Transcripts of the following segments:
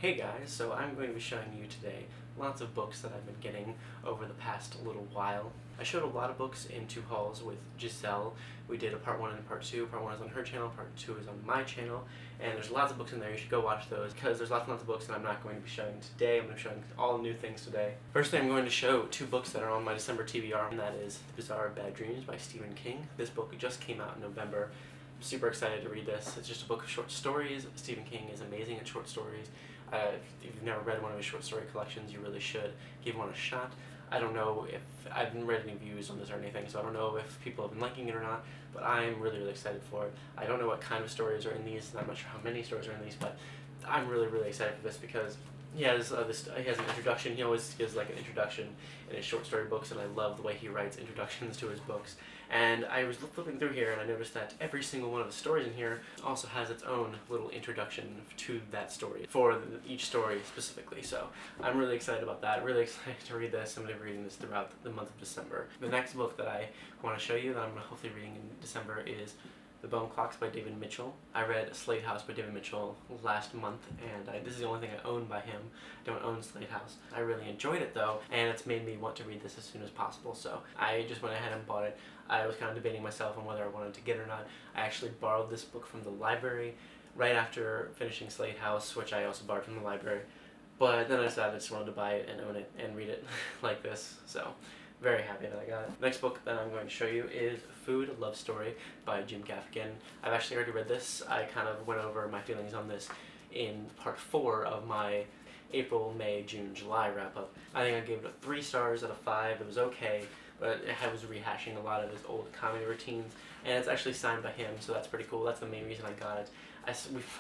Hey guys, so I'm going to be showing you today lots of books that I've been getting over the past little while. I showed a lot of books in two hauls with Giselle. We did a part 1 and part 2. Part 1 is on her channel, part 2 is on my channel, and there's lots of books in there. You should go watch those because there's lots and lots of books that I'm not going to be showing today. I'm going to be showing all new things today. Firstly, I'm going to show two books that are on my December TBR, and that is The Bizarre Bad Dreams by Stephen King. This book just came out in November. I'm super excited to read this. It's just a book of short stories. Stephen King is amazing at short stories. If you've never read one of his short story collections, you really should give one a shot. I don't know if I haven't read any reviews on this or anything, so I don't know if people have been liking it or not, but I'm really excited for it. I don't know what kind of stories are in these, and I'm not sure how many stories are in these, but I'm really excited for this because he has he has an introduction. He always gives like an introduction in his short story books, and I love the way he writes introductions to his books. And I was flipping through here, and I noticed that every single one of the stories in here also has its own little introduction to that story, for each story specifically. So I'm really excited about that. Really excited to read this. I'm going to be reading this throughout the month of December. The next book that I want to show you that I'm hopefully reading in December is The Bone Clocks by David Mitchell. I read Slate House by David Mitchell last month, and this is the only thing I own by him. I don't own Slate House. I really enjoyed it though, and it's made me want to read this as soon as possible, so I just went ahead and bought it. I was kind of debating myself on whether I wanted to get it or not. I actually borrowed this book from the library right after finishing Slate House, which I also borrowed from the library, but then I decided I just wanted to buy it and own it and read it like this, so very happy that I got it. The next book that I'm going to show you is Food, a Love Story by Jim Gaffigan. I've actually already read this. I kind of went over my feelings on this in part 4 of my April, May, June, July wrap-up. I think I gave it 3 stars out of 5. It was okay, but it was rehashing a lot of his old comedy routines, and it's actually signed by him, so that's pretty cool. That's the main reason I got it. I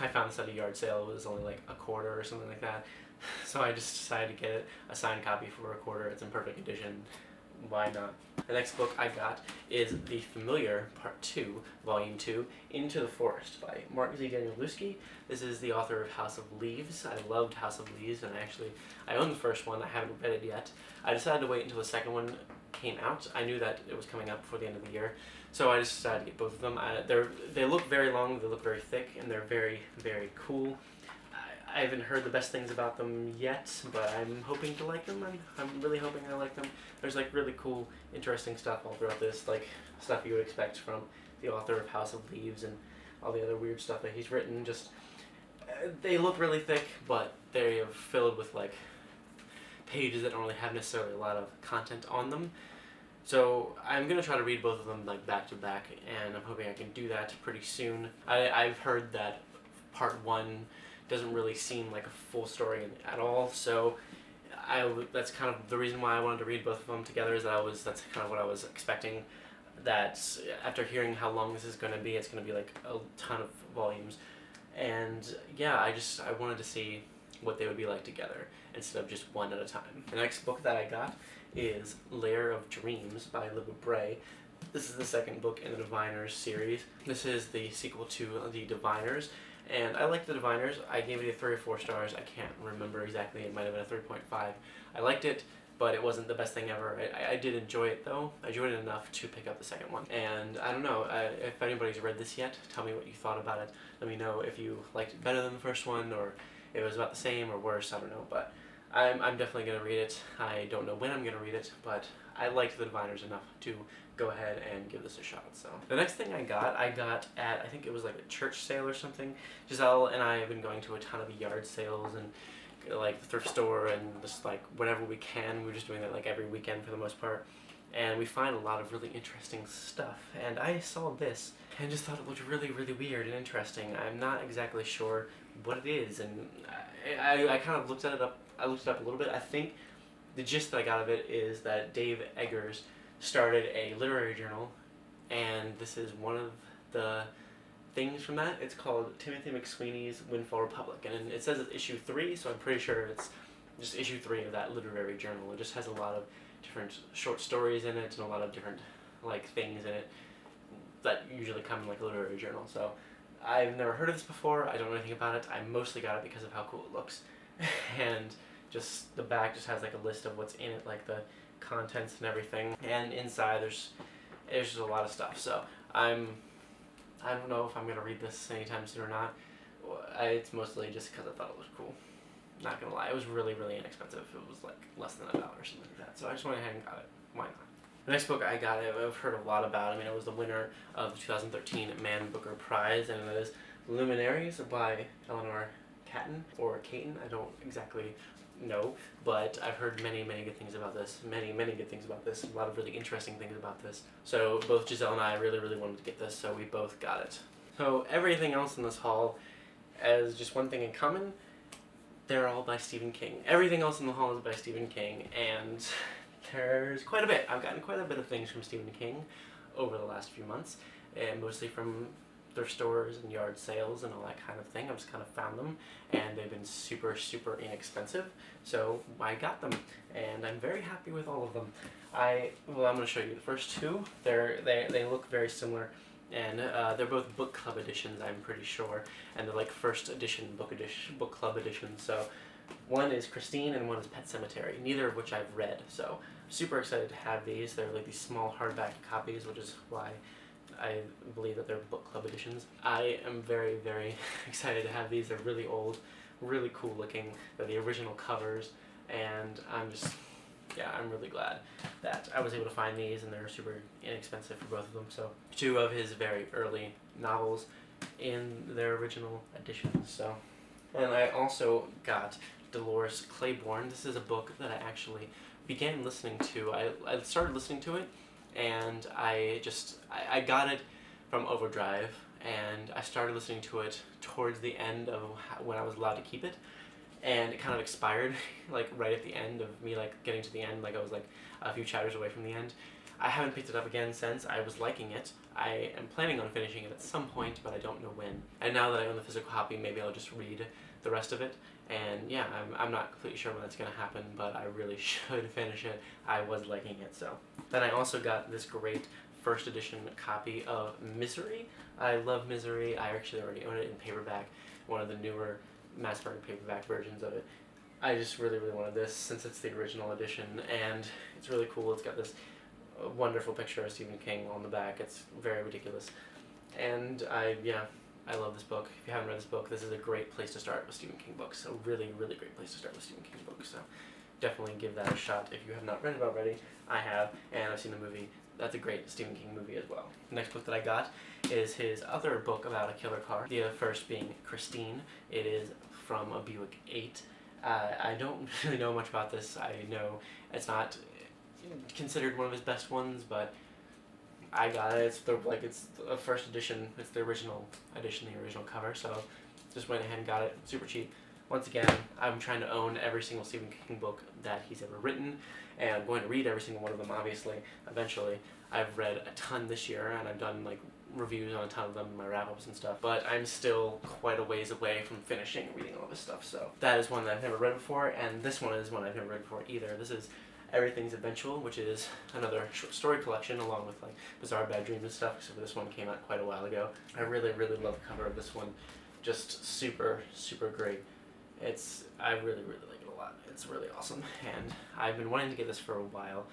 found this at a yard sale. It was only like $0.25 or something like that, so I just decided to get it, a signed copy for $0.25. It's in perfect condition. Why not? The next book I got is The Familiar, Part 2, Volume 2, Into the Forest by Mark Z. Danielewski. This is the author of House of Leaves. I loved House of Leaves, and I own the first one. I haven't read it yet. I decided to wait until the second one came out. I knew that it was coming out before the end of the year, so I just decided to get both of them. They look very long, they look very thick, and they're very cool. I haven't heard the best things about them yet, but I'm hoping to like them. I'm really hoping I like them. There's like really cool, interesting stuff all throughout this, like stuff you would expect from the author of House of Leaves and all the other weird stuff that he's written. Just they look really thick, but they are filled with like pages that don't really have necessarily a lot of content on them. So I'm gonna try to read both of them like back to back, and I'm hoping I can do that pretty soon. I've heard that part 1 doesn't really seem like a full story at all, so that's kind of the reason why I wanted to read both of them together. That's kind of what I was expecting. That after hearing how long this is going to be, it's going to be like a ton of volumes, and yeah, I wanted to see what they would be like together instead of just one at a time. The next book that I got is Lair of Dreams by Libba Bray. This is the second book in the Diviners series. This is the sequel to the Diviners, and I like the Diviners. I gave it a 3 or 4 stars. I can't remember exactly. It might have been a 3.5. I liked it, but it wasn't the best thing ever. I did enjoy it though. I enjoyed it enough to pick up the second one. And I don't know, if anybody's read this yet, tell me what you thought about it. Let me know if you liked it better than the first one, or it was about the same or worse. I don't know, but I'm definitely going to read it. I don't know when I'm going to read it, but I liked the Diviners enough to go ahead and give this a shot. So the next thing I got at, I think it was like a church sale or something. Giselle and I have been going to a ton of yard sales and like the thrift store and just like whatever we can. We're just doing that like every weekend for the most part, and we find a lot of really interesting stuff. And I saw this and just thought it looked really weird and interesting. I'm not exactly sure what it is, and I kind of looked it up a little bit. I think the gist that I got of it is that Dave Eggers started a literary journal, and this is one of the things from that. It's called Timothy McSweeney's Windfall Republic, and it says it's issue 3, so I'm pretty sure it's just issue 3 of that literary journal. It just has a lot of different short stories in it and a lot of different like things in it that usually come in like a literary journal. So I've never heard of this before. I don't know anything about it. I mostly got it because of how cool it looks, and just the back just has like a list of what's in it, like the contents and everything, and inside there's just a lot of stuff. So I don't know if I'm gonna read this anytime soon or not. It's mostly just because I thought it was cool. Not gonna lie, it was really, really inexpensive. It was like less than $1 or something like that. So I just went ahead and got it. Why not? The next book I got, I've heard a lot about. I mean, it was the winner of the 2013 Man Booker Prize, and that is Luminaries by Eleanor Catton, or Caton. I don't exactly know, but I've heard many, many good things about this. Many, many good things about this. A lot of really interesting things about this. So both Giselle and I really, really wanted to get this, so we both got it. So everything else in this haul has just one thing in common. They're all by Stephen King. Everything else in the haul is by Stephen King, and there's quite a bit. I've gotten quite a bit of things from Stephen King over the last few months, and mostly from thrift stores and yard sales and all that kind of thing. I've just kind of found them, and they've been super, super inexpensive, so I got them, and I'm very happy with all of them. I'm going to show you the first two. They look very similar, and they're both book club editions, I'm pretty sure, and they're like first edition book club editions. So one is Christine and one is Pet Sematary, neither of which I've read, so super excited to have these. They're like these small hardback copies, which is why I believe that they're book club editions. I am very, very excited to have these. They're really old, really cool looking. They're the original covers, and I'm really glad that I was able to find these, and they're super inexpensive for both of them. So two of his very early novels in their original editions. So, and I also got Dolores Claiborne. This is a book that I actually began listening to. I started listening to it, and I got it from Overdrive, and I started listening to it towards the end of when I was allowed to keep it, and it kind of expired like right at the end of me like getting to the end, like I was like a few chapters away from the end. I haven't picked it up again since. I was liking it. I am planning on finishing it at some point, but I don't know when. And now that I own the physical copy, maybe I'll just read the rest of it. And yeah, I'm not completely sure when that's going to happen, but I really should finish it. I was liking it, so. Then I also got this great first edition copy of Misery. I love Misery. I actually already own it in paperback, one of the newer mass market paperback versions of it. I just really, really wanted this since it's the original edition, and it's really cool. It's got this wonderful picture of Stephen King on the back. It's very ridiculous. And I love this book. If you haven't read this book, this is a great place to start with Stephen King books. A really, really great place to start with Stephen King books. So definitely give that a shot if you have not read it already. I have, and I've seen the movie. That's a great Stephen King movie as well. The next book that I got is his other book about a killer car. The first being Christine. It is from a Buick 8. I don't really know much about this. I know it's not considered one of his best ones, but I got it. It's the first edition. It's the original edition, the original cover. So just went ahead and got it. Super cheap. Once again, I'm trying to own every single Stephen King book that he's ever written, and I'm going to read every single one of them, obviously, eventually. I've read a ton this year, and I've done like reviews on a ton of them, my wrap-ups and stuff, but I'm still quite a ways away from finishing reading all this stuff. So that is one that I've never read before, and this one is one I've never read before either. This is Everything's Eventual, which is another short story collection along with like Bizarre Bad Dreams and stuff, except for this one came out quite a while ago. I really, really love the cover of this one. Just super, super great. I really, really like it a lot. It's really awesome, and I've been wanting to get this for a while.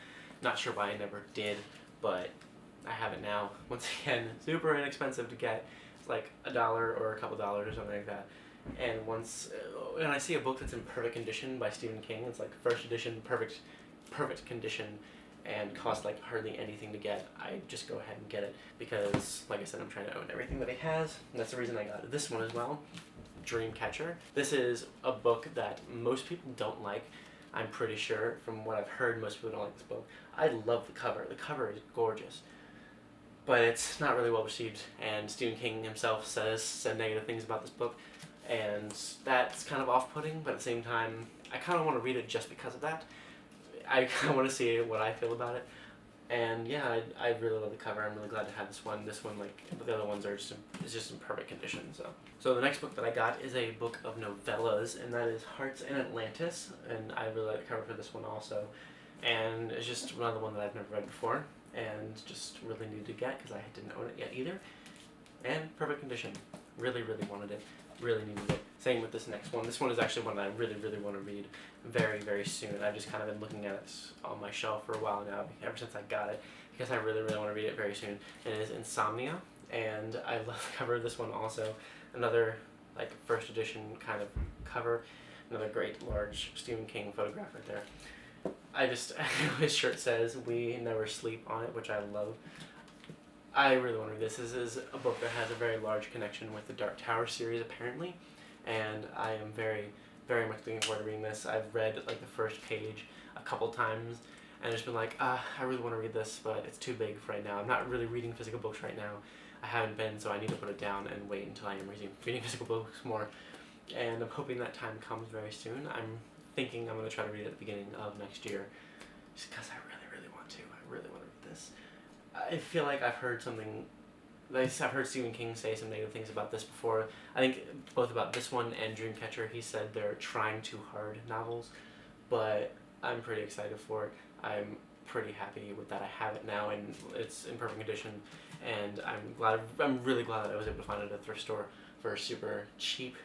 Not sure why I never did, but I have it now. Once again, super inexpensive to get. It's like $1 or a couple dollars or something like that. And when I see a book that's in perfect condition by Stephen King, it's like first edition, perfect condition, and costs like hardly anything to get, I just go ahead and get it because, like I said, I'm trying to own everything that he has. And that's the reason I got this one as well. Dreamcatcher. This is a book that most people don't like. I'm pretty sure, from what I've heard, most people don't like this book. I love the cover. The cover is gorgeous, but it's not really well received, and Stephen King himself said negative things about this book, and that's kind of off-putting, but at the same time, I kind of want to read it just because of that. I kind of want to see what I feel about it. And yeah, I really love the cover. I'm really glad to have this one. This one, like the other ones, is just in perfect condition. So the next book that I got is a book of novellas, and that is Hearts in Atlantis. And I really like the cover for this one also. And it's just another one that I've never read before, and just really needed to get because I didn't own it yet either. And perfect condition. Really, really wanted it. Really needed it. Same with this next one. This one is actually one that I really, really want to read very, very soon. I've just kind of been looking at it on my shelf for a while now, ever since I got it, because I really, really want to read it very soon. And it is Insomnia, and I love the cover of this one also. Another like first edition kind of cover. Another great large Stephen King photograph right there. His shirt says "We Never Sleep" on it, which I love. I really want to read this. This is a book that has a very large connection with the Dark Tower series, apparently, and I am very, very much looking forward to reading this. I've read like the first page a couple times, and just been like, I really want to read this, but it's too big for right now. I'm not really reading physical books right now. I haven't been, so I need to put it down and wait until I am reading physical books more. And I'm hoping that time comes very soon. I'm thinking I'm going to try to read it at the beginning of next year, just because I really, really want to. I really want to read this. I feel like I've heard Stephen King say some negative things about this before. I think both about this one and Dreamcatcher. He said they're trying too hard novels, but I'm pretty excited for it. I'm pretty happy with that. I have it now, and it's in perfect condition, and I'm really glad that I was able to find it at a thrift store for super cheap,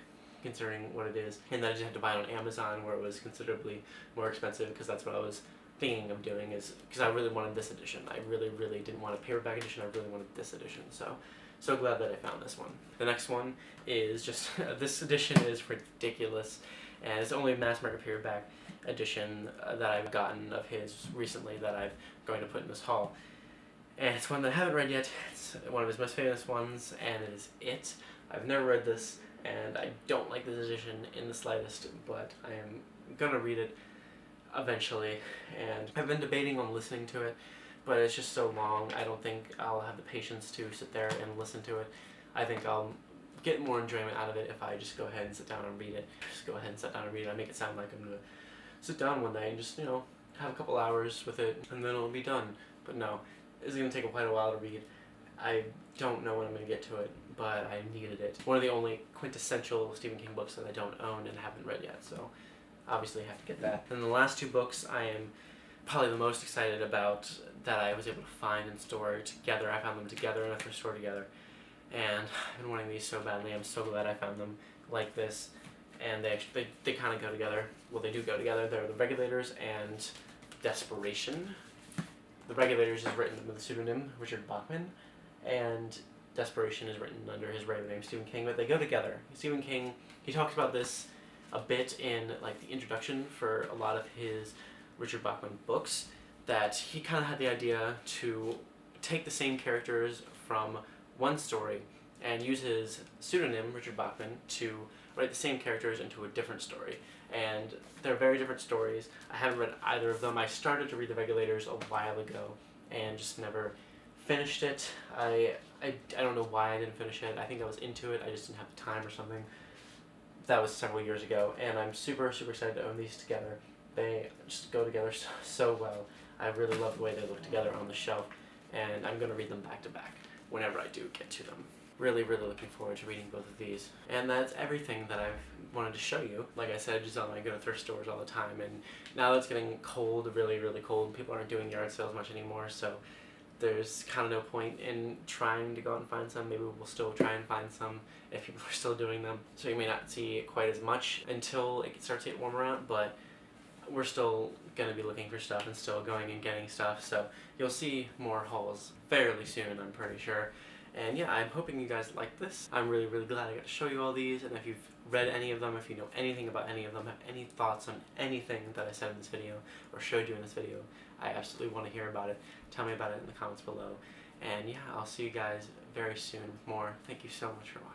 considering what it is, and that I just had to buy it on Amazon where it was considerably more expensive, because that's what I was thinking of doing, is because I really wanted this edition. I really, really didn't want a paperback edition. I really wanted this edition. So glad that I found this one. The next one is just this edition is ridiculous, and it's only a mass market paperback edition that I've gotten of his recently that I'm going to put in this haul. And it's one that I haven't read yet. It's one of his most famous ones, and it is It. I've never read this, and I don't like this edition in the slightest, but I am gonna read it eventually, and I've been debating on listening to it, but it's just so long. I don't think I'll have the patience to sit there and listen to it. I think I'll get more enjoyment out of it if I just go ahead and sit down and read it. I make it sound like I'm gonna sit down one day and just, have a couple hours with it, and then it'll be done. But no, it's gonna take quite a while to read. I don't know when I'm gonna get to it, but I needed it. One of the only quintessential Stephen King books that I don't own and haven't read yet, so obviously I have to get that. And the last two books I am probably the most excited about that I was able to find and store together. I found them together in a thrift store together, and I've been wanting these so badly. I'm so glad I found them like this, and they kind of go together. Well, they do go together. They're The Regulators and Desperation. The Regulators is written with the pseudonym Richard Bachman, and Desperation is written under his regular name Stephen King, but they go together. Stephen King, he talks about this a bit in like the introduction for a lot of his Richard Bachman books, that he kind of had the idea to take the same characters from one story and use his pseudonym Richard Bachman to write the same characters into a different story. And they're very different stories. I haven't read either of them. I started to read The Regulators a while ago and just never finished it. I don't know why I didn't finish it. I think I was into it. I just didn't have the time or something. That was several years ago, and I'm super, super excited to own these together. They just go together so well. I really love the way they look together on the shelf, and I'm going to read them back to back whenever I do get to them. Really, really looking forward to reading both of these. And that's everything that I've wanted to show you. Like I said, Giselle and I go to thrift stores all the time, and now that it's getting cold, really, really cold, people aren't doing yard sales much anymore, so there's kind of no point in trying to go out and find some. Maybe we'll still try and find some if people are still doing them. So you may not see quite as much until it starts to get warmer out, but we're still going to be looking for stuff and still going and getting stuff. So you'll see more hauls fairly soon, I'm pretty sure. And yeah, I'm hoping you guys like this. I'm really, really glad I got to show you all these, and if you've read any of them, if you know anything about any of them, have any thoughts on anything that I said in this video or showed you in this video, I absolutely want to hear about it. Tell me about it in the comments below. And yeah, I'll see you guys very soon with more. Thank you so much for watching.